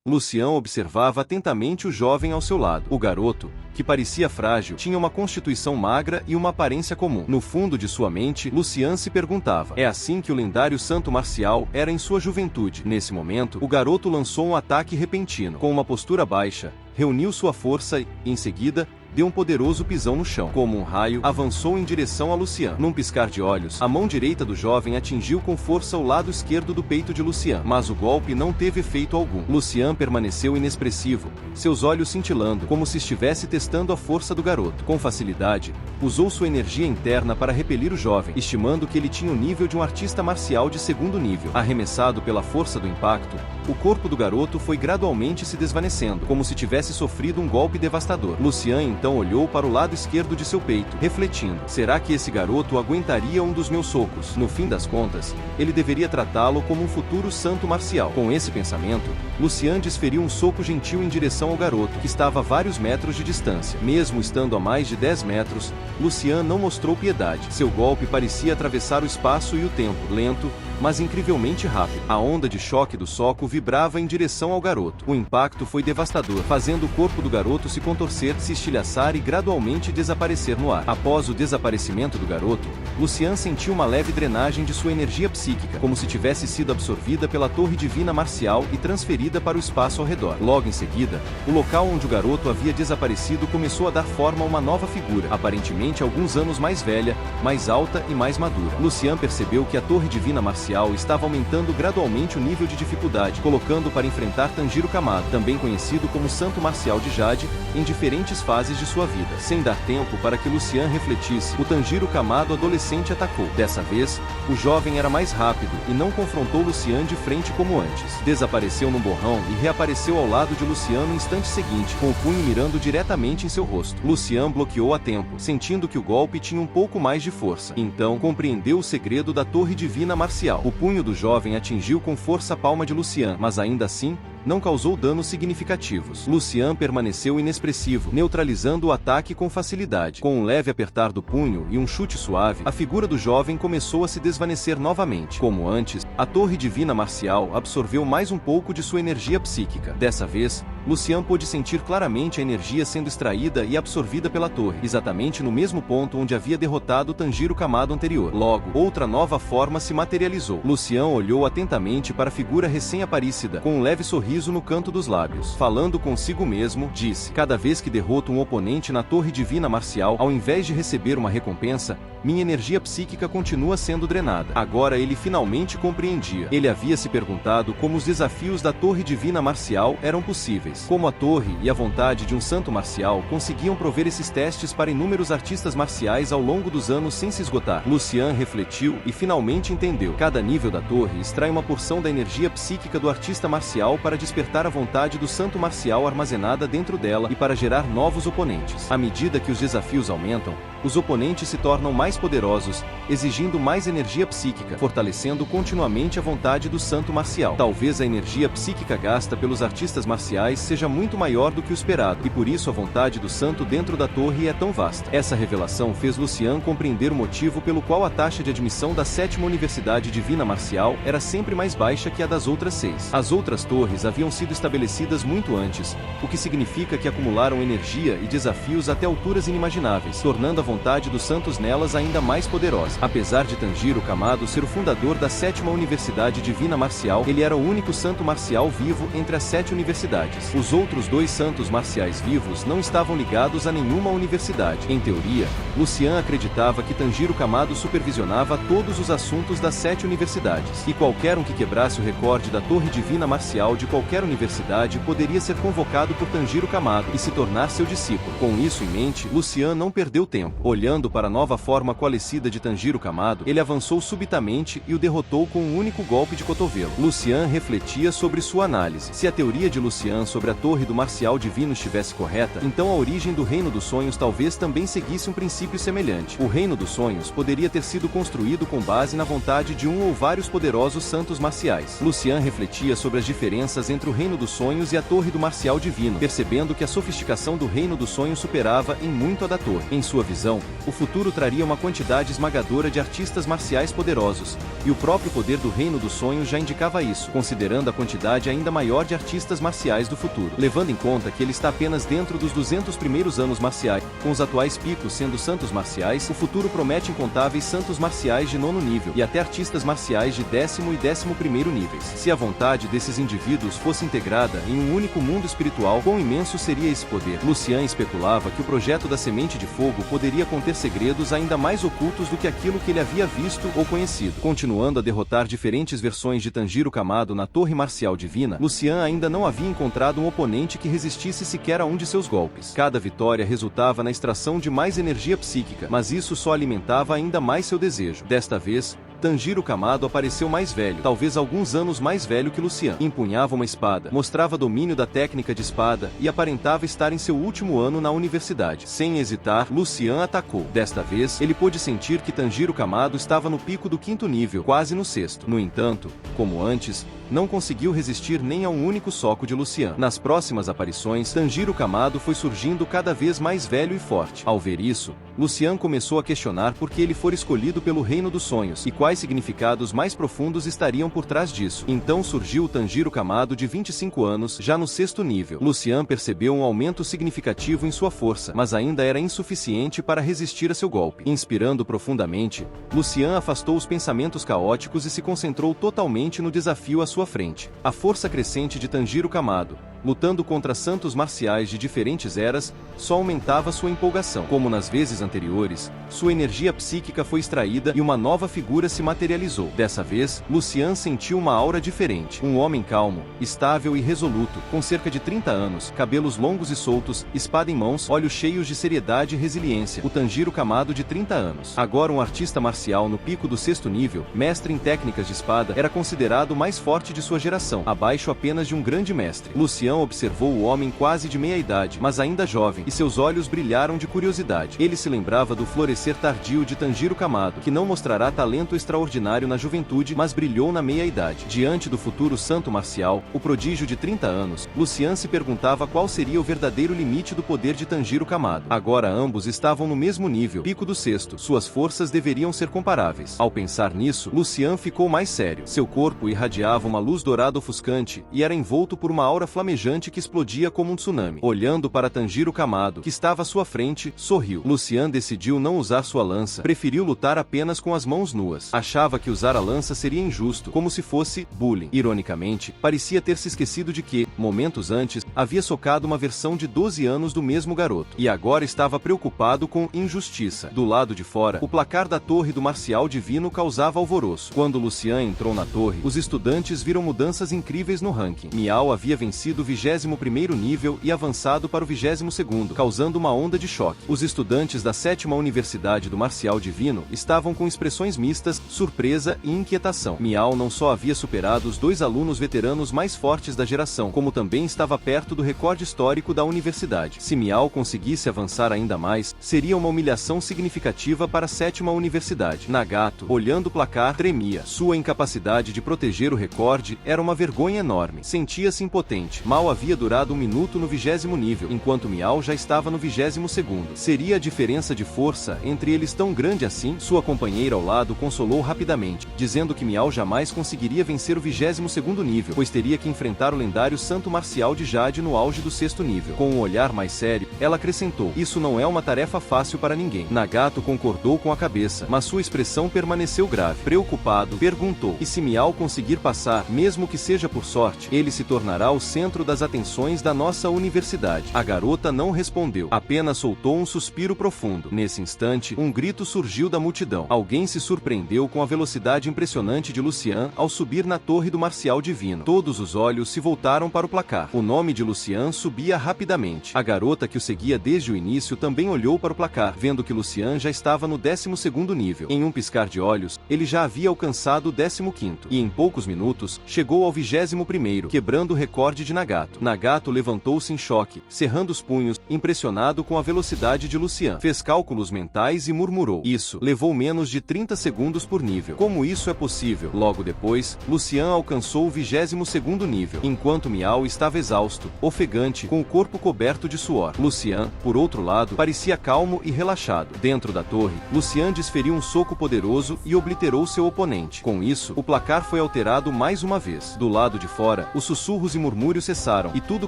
Lucian observava atentamente o jovem ao seu lado. O garoto, que parecia frágil, tinha uma constituição magra e uma aparência comum. No fundo de sua mente, Lucian se perguntava: é assim que o lendário santo marcial era em sua juventude? Nesse momento, o garoto lançou um ataque repentino. Com uma postura baixa, reuniu sua força e, em seguida, deu um poderoso pisão no chão. Como um raio, avançou em direção a Lucian. Num piscar de olhos, a mão direita do jovem atingiu com força o lado esquerdo do peito de Lucian, mas o golpe não teve efeito algum. Lucian permaneceu inexpressivo, seus olhos cintilando, como se estivesse testando a força do garoto. Com facilidade, usou sua energia interna para repelir o jovem, estimando que ele tinha o nível de um artista marcial de segundo nível. Arremessado pela força do impacto, o corpo do garoto foi gradualmente se desvanecendo, como se tivesse sofrido um golpe devastador. Lucian então olhou para o lado esquerdo de seu peito, refletindo: será que esse garoto aguentaria um dos meus socos? No fim das contas, ele deveria tratá-lo como um futuro santo marcial. Com esse pensamento, Lucian desferiu um soco gentil em direção ao garoto, que estava a vários metros de distância. Mesmo estando a mais de 10 metros, Lucian não mostrou piedade. Seu golpe parecia atravessar o espaço e o tempo, lento, mas incrivelmente rápido. A onda de choque do soco vibrava em direção ao garoto. O impacto foi devastador, fazendo o corpo do garoto se contorcer, se estilhaçar e gradualmente desaparecer no ar. Após o desaparecimento do garoto, Lucian sentiu uma leve drenagem de sua energia psíquica, como se tivesse sido absorvida pela torre divina marcial e transferida para o espaço ao redor. Logo em seguida, o local onde o garoto havia desaparecido começou a dar forma a uma nova figura, aparentemente alguns anos mais velha, mais alta e mais madura. Lucian percebeu que a torre divina marcial estava aumentando gradualmente o nível de dificuldade, colocando para enfrentar Tanjiro Kamado, também conhecido como Santo Marcial de Jade, em diferentes fases de sua vida. Sem dar tempo para que Lucian refletisse, o Tanjiro Kamado adolescente atacou. Dessa vez, o jovem era mais rápido e não confrontou Lucian de frente como antes. Desapareceu num borrão e reapareceu ao lado de Lucian no instante seguinte, com o punho mirando diretamente em seu rosto. Lucian bloqueou a tempo, sentindo que o golpe tinha um pouco mais de força. Então, compreendeu o segredo da torre divina marcial. O punho do jovem atingiu com força a palma de Lucian, mas ainda assim, não causou danos significativos. Lucian permaneceu inexpressivo, neutralizando o ataque com facilidade. Com um leve apertar do punho e um chute suave, a figura do jovem começou a se desvanecer novamente. Como antes, a torre divina marcial absorveu mais um pouco de sua energia psíquica. Dessa vez, Lucian pôde sentir claramente a energia sendo extraída e absorvida pela torre, exatamente no mesmo ponto onde havia derrotado Tanjiro Kamado anterior. Logo, outra nova forma se materializou. Lucian olhou atentamente para a figura recém-aparecida, com um leve sorriso no canto dos lábios. Falando consigo mesmo, disse: cada vez que derroto um oponente na torre divina marcial, ao invés de receber uma recompensa, minha energia psíquica continua sendo drenada. Agora ele finalmente compreendia. Ele havia se perguntado como os desafios da torre divina marcial eram possíveis. Como a torre e a vontade de um santo marcial conseguiam prover esses testes para inúmeros artistas marciais ao longo dos anos sem se esgotar. Lucian refletiu e finalmente entendeu. Cada nível da torre extrai uma porção da energia psíquica do artista marcial para despertar a vontade do santo marcial armazenada dentro dela e para gerar novos oponentes. À medida que os desafios aumentam, os oponentes se tornam mais poderosos, exigindo mais energia psíquica, fortalecendo continuamente a vontade do santo marcial. Talvez a energia psíquica gasta pelos artistas marciais seja muito maior do que o esperado, e por isso a vontade do santo dentro da torre é tão vasta. Essa revelação fez Lucian compreender o motivo pelo qual a taxa de admissão da 7ª Universidade Divina Marcial era sempre mais baixa que a das outras 6. As outras torres haviam sido estabelecidas muito antes, o que significa que acumularam energia e desafios até alturas inimagináveis, tornando a vontade dos santos nelas ainda mais poderosa. Apesar de Tanjiro Kamado ser o fundador da 7ª Universidade Divina Marcial, ele era o único santo marcial vivo entre as 7 universidades. Os outros 2 santos marciais vivos não estavam ligados a nenhuma universidade. Em teoria, Lucian acreditava que Tanjiro Kamado supervisionava todos os assuntos das 7 universidades, e qualquer um que quebrasse o recorde da torre divina marcial de qualquer universidade poderia ser convocado por Tanjiro Kamado e se tornar seu discípulo. Com isso em mente, Lucian não perdeu tempo. Olhando para a nova forma coalescida de Tanjiro Kamado, ele avançou subitamente e o derrotou com um único golpe de cotovelo. Lucian refletia sobre sua análise. Se a teoria de Lucian sobre sobre a torre do Marcial Divino estivesse correta, então a origem do Reino dos Sonhos talvez também seguisse um princípio semelhante. O Reino dos Sonhos poderia ter sido construído com base na vontade de um ou vários poderosos santos marciais. Lucian refletia sobre as diferenças entre o Reino dos Sonhos e a Torre do Marcial Divino, percebendo que a sofisticação do Reino dos Sonhos superava em muito a da Torre. Em sua visão, o futuro traria uma quantidade esmagadora de artistas marciais poderosos, e o próprio poder do Reino dos Sonhos já indicava isso, considerando a quantidade ainda maior de artistas marciais do futuro. Levando em conta que ele está apenas dentro dos 200 primeiros anos marciais, com os atuais picos sendo santos marciais, o futuro promete incontáveis santos marciais de 9º nível, e até artistas marciais de 10º e 11º níveis. Se a vontade desses indivíduos fosse integrada em um único mundo espiritual, quão imenso seria esse poder? Lucian especulava que o projeto da Semente de Fogo poderia conter segredos ainda mais ocultos do que aquilo que ele havia visto ou conhecido. Continuando a derrotar diferentes versões de Tanjiro Kamado na Torre Marcial Divina, Lucian ainda não havia encontrado um oponente que resistisse sequer a um de seus golpes. Cada vitória resultava na extração de mais energia psíquica, mas isso só alimentava ainda mais seu desejo. Desta vez, Tanjiro Kamado apareceu mais velho, talvez alguns anos mais velho que Lucian. Empunhava uma espada, mostrava domínio da técnica de espada e aparentava estar em seu último ano na universidade. Sem hesitar, Lucian atacou. Desta vez, ele pôde sentir que Tanjiro Kamado estava no pico do 5º nível, quase no 6º. No entanto, como antes, não conseguiu resistir nem a um único soco de Lucian. Nas próximas aparições, Tanjiro Kamado foi surgindo cada vez mais velho e forte. Ao ver isso, Lucian começou a questionar por que ele fora escolhido pelo Reino dos Sonhos e quais significados mais profundos estariam por trás disso. Então surgiu o Tanjiro Kamado de 25 anos, já no 6º nível. Lucian percebeu um aumento significativo em sua força, mas ainda era insuficiente para resistir a seu golpe. Inspirando profundamente, Lucian afastou os pensamentos caóticos e se concentrou totalmente no desafio à sua frente. A força crescente de Tanjiro Kamado, lutando contra santos marciais de diferentes eras, só aumentava sua empolgação. Como nas vezes anteriores, sua energia psíquica foi extraída e uma nova figura se materializou. Dessa vez, Lucian sentiu uma aura diferente. Um homem calmo, estável e resoluto, com cerca de 30 anos, cabelos longos e soltos, espada em mãos, olhos cheios de seriedade e resiliência. O Tanjiro Kamado de 30 anos. Agora um artista marcial no pico do 6º nível, mestre em técnicas de espada, era considerado o mais forte de sua geração, abaixo apenas de um grande mestre. Lucian observou o homem quase de meia idade, mas ainda jovem, e seus olhos brilharam de curiosidade. Ele se lembrava do florescer tardio de Tanjiro Kamado, que não mostrará talento extraordinário na juventude, mas brilhou na meia-idade. Diante do futuro santo marcial, o prodígio de 30 anos, Lucian se perguntava qual seria o verdadeiro limite do poder de Tanjiro Kamado. Agora ambos estavam no mesmo nível, pico do 6º. Suas forças deveriam ser comparáveis. Ao pensar nisso, Lucian ficou mais sério. Seu corpo irradiava uma luz dourada ofuscante, e era envolto por uma aura flamejante que explodia como um tsunami. Olhando para Tanjiro Kamado, que estava à sua frente, sorriu. Lucian decidiu não usar sua lança, preferiu lutar apenas com as mãos nuas. Achava que usar a lança seria injusto, como se fosse bullying. Ironicamente, parecia ter se esquecido de que, momentos antes, havia socado uma versão de 12 anos do mesmo garoto. E agora estava preocupado com injustiça. Do lado de fora, o placar da Torre do Marcial Divino causava alvoroço. Quando Lucian entrou na torre, os estudantes viram mudanças incríveis no ranking. Miao havia vencido o 21º nível e avançado para o 22º, causando uma onda de choque. Os estudantes da 7ª Universidade do Marcial Divino estavam com expressões mistas, surpresa e inquietação. Miao não só havia superado os 2 alunos veteranos mais fortes da geração, como também estava perto do recorde histórico da universidade. Se Miao conseguisse avançar ainda mais, seria uma humilhação significativa para a 7ª Universidade. Nagato, olhando o placar, tremia. Sua incapacidade de proteger o recorde era uma vergonha enorme. Sentia-se impotente. Mal havia durado 1 minuto no 20º nível, enquanto Miao já estava no 22º. Seria a diferença de força entre eles tão grande assim? Sua companheira ao lado consolou rapidamente, dizendo que Miao jamais conseguiria vencer o 22º nível, pois teria que enfrentar o lendário santo marcial de Jade no auge do 6º nível. Com um olhar mais sério, ela acrescentou: isso não é uma tarefa fácil para ninguém. Nagato concordou com a cabeça, mas sua expressão permaneceu grave. Preocupado, perguntou: e se Miao conseguir passar, mesmo que seja por sorte, ele se tornará o centro das atenções da nossa universidade? A garota não respondeu, apenas soltou um suspiro profundo. Nesse instante, um grito surgiu da multidão. Alguém se surpreendeu com a velocidade impressionante de Lucian ao subir na torre do Marcial Divino. Todos os olhos se voltaram para o placar. O nome de Lucian subia rapidamente. A garota que o seguia desde o início também olhou para o placar, vendo que Lucian já estava no 12º nível. Em um piscar de olhos, ele já havia alcançado o 15º, e em poucos minutos, chegou ao 21º, quebrando o recorde de Nagato. Nagato levantou-se em choque, cerrando os punhos, impressionado com a velocidade de Lucian. Fez cálculos mentais e murmurou: isso levou menos de 30 segundos por nível. Como isso é possível? Logo depois, Lucian alcançou o 22º nível, enquanto Miao estava exausto, ofegante, com o corpo coberto de suor. Lucian, por outro lado, parecia calmo e relaxado. Dentro da torre, Lucian desferiu um soco poderoso e obliterou seu oponente. Com isso, o placar foi alterado mais uma vez. Do lado de fora, os sussurros e murmúrios cessaram, e tudo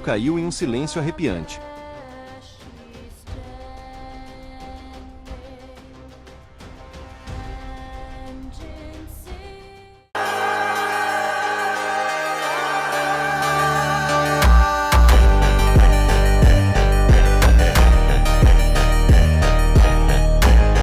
caiu em um silêncio arrepiante.